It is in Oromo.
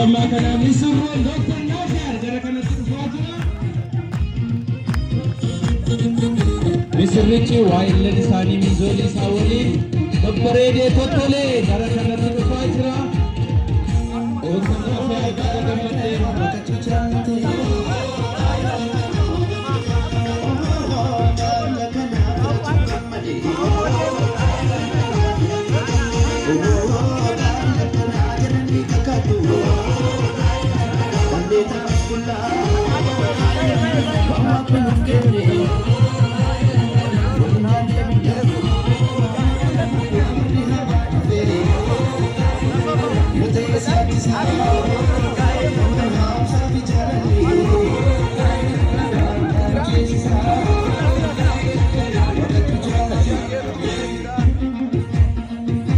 amma kana misirroon Dr. Naafiyar gara kanatti dhufaa jira. Misirrichi waa'illee isaanii mizoolii isaa waliin babbareedee tottolee gara kanatti dhufaa jira. Dr. Naafiyar gara gammaddee bakka jiraate. Let's go.